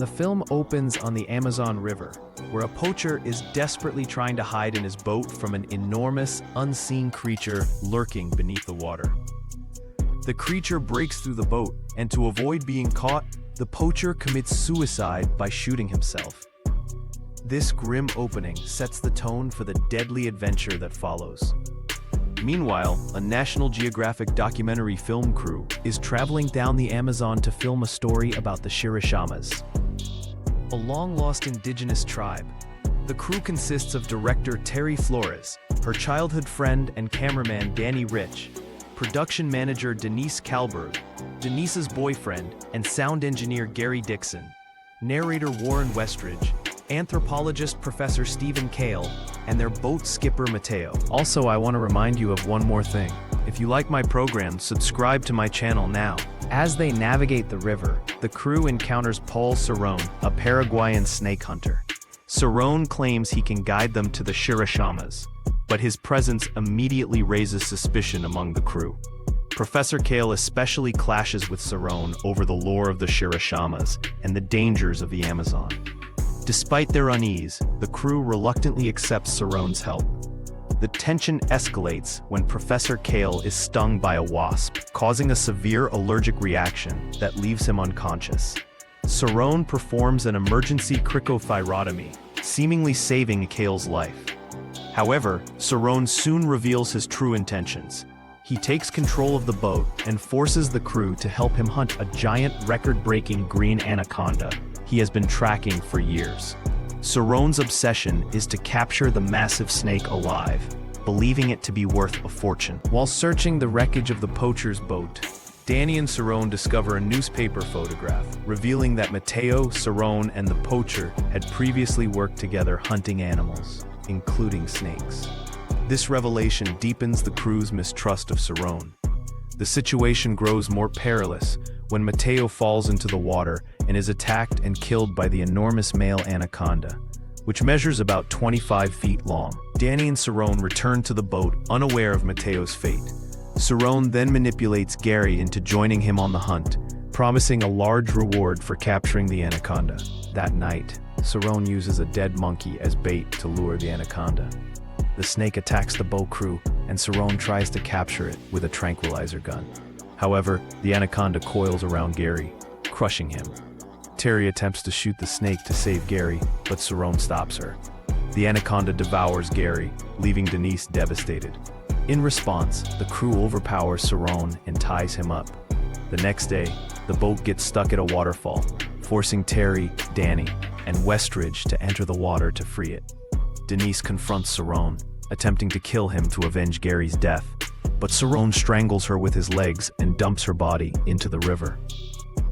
The film opens on the Amazon River, where a poacher is desperately trying to hide in his boat from an enormous, unseen creature lurking beneath the water. The creature breaks through the boat, and to avoid being caught, the poacher commits suicide by shooting himself. This grim opening sets the tone for the deadly adventure that follows. Meanwhile, a National Geographic documentary film crew is traveling down the Amazon to film a story about the Shirishamas, a long-lost indigenous tribe. The crew consists of director Terry Flores, her childhood friend and cameraman Danny Rich, production manager Denise Kalberg, Denise's boyfriend, and sound engineer Gary Dixon, narrator Warren Westridge, anthropologist Professor Stephen Kale, and their boat skipper Mateo. Also, I want to remind you of one more thing. If you like my program, subscribe to my channel now. As they navigate the river, the crew encounters Paul Cerrone, a Paraguayan snake hunter. Cerrone claims he can guide them to the Shirishamas, but his presence immediately raises suspicion among the crew. Professor Kale especially clashes with Cerrone over the lore of the Shirishamas and the dangers of the Amazon. Despite their unease, the crew reluctantly accepts Cerrone's help. The tension escalates when Professor Kale is stung by a wasp, causing a severe allergic reaction that leaves him unconscious. Cerrone performs an emergency cricothyrotomy, seemingly saving Kale's life. However, Cerrone soon reveals his true intentions. He takes control of the boat and forces the crew to help him hunt a giant record-breaking green anaconda he has been tracking for years. Cerrone's obsession is to capture the massive snake alive, believing it to be worth a fortune. While searching the wreckage of the poacher's boat, Danny and Cerrone discover a newspaper photograph, revealing that Mateo, Cerrone, and the poacher had previously worked together hunting animals, including snakes. This revelation deepens the crew's mistrust of Cerrone. The situation grows more perilous when Mateo falls into the water and is attacked and killed by the enormous male anaconda, which measures about 25 feet long. Danny and Cerrone return to the boat, unaware of Mateo's fate. Cerrone then manipulates Gary into joining him on the hunt, promising a large reward for capturing the anaconda. That night, Cerrone uses a dead monkey as bait to lure the anaconda. The snake attacks the boat crew, and Cerrone tries to capture it with a tranquilizer gun. However, the anaconda coils around Gary, crushing him. Terry attempts to shoot the snake to save Gary, but Cerrone stops her. The anaconda devours Gary, leaving Denise devastated. In response, the crew overpowers Cerrone and ties him up. The next day, the boat gets stuck at a waterfall, forcing Terry, Danny, and Westridge to enter the water to free it. Denise confronts Cerrone, attempting to kill him to avenge Gary's death, but Cerrone strangles her with his legs and dumps her body into the river.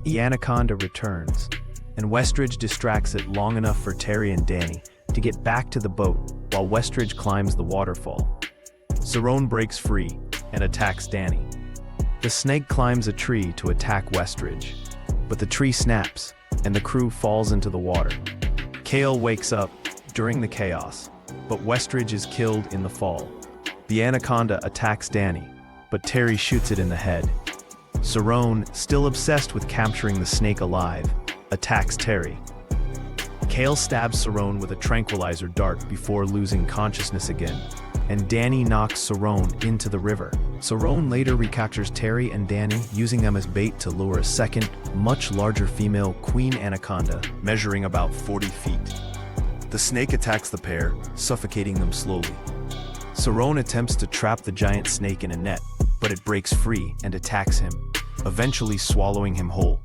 The anaconda returns, and Westridge distracts it long enough for Terry and Danny to get back to the boat while Westridge climbs the waterfall. Cerrone breaks free and attacks Danny. The snake climbs a tree to attack Westridge, but the tree snaps and the crew falls into the water. Kale wakes up during the chaos, but Westridge is killed in the fall. The anaconda attacks Danny, but Terry shoots it in the head. Cerrone, still obsessed with capturing the snake alive, attacks Terry. Kale stabs Cerrone with a tranquilizer dart before losing consciousness again, and Danny knocks Cerrone into the river. Cerrone later recaptures Terry and Danny, using them as bait to lure a second, much larger female queen anaconda, measuring about 40 feet. The snake attacks the pair, suffocating them slowly. Cerrone attempts to trap the giant snake in a net, but it breaks free and attacks him, eventually swallowing him whole.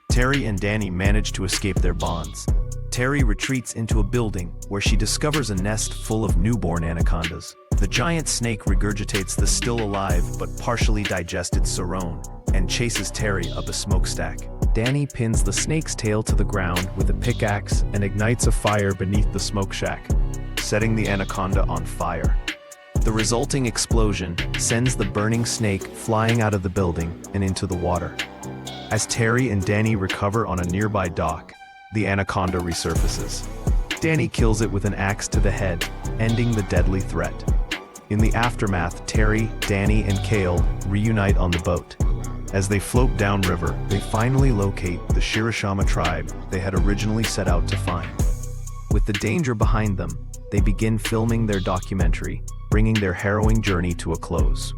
Terry and Danny manage to escape their bonds. Terry retreats into a building where she discovers a nest full of newborn anacondas. The giant snake regurgitates the still alive but partially digested Cerrone and chases Terry up a smokestack. Danny pins the snake's tail to the ground with a pickaxe and ignites a fire beneath the smokestack, setting the anaconda on fire. The resulting explosion sends the burning snake flying out of the building and into the water. As Terry and Danny recover on a nearby dock, the anaconda resurfaces. Danny kills it with an axe to the head, ending the deadly threat. In the aftermath, Terry, Danny, and Kale reunite on the boat. As they float downriver, they finally locate the Shirashama tribe they had originally set out to find. With the danger behind them, they begin filming their documentary, bringing their harrowing journey to a close.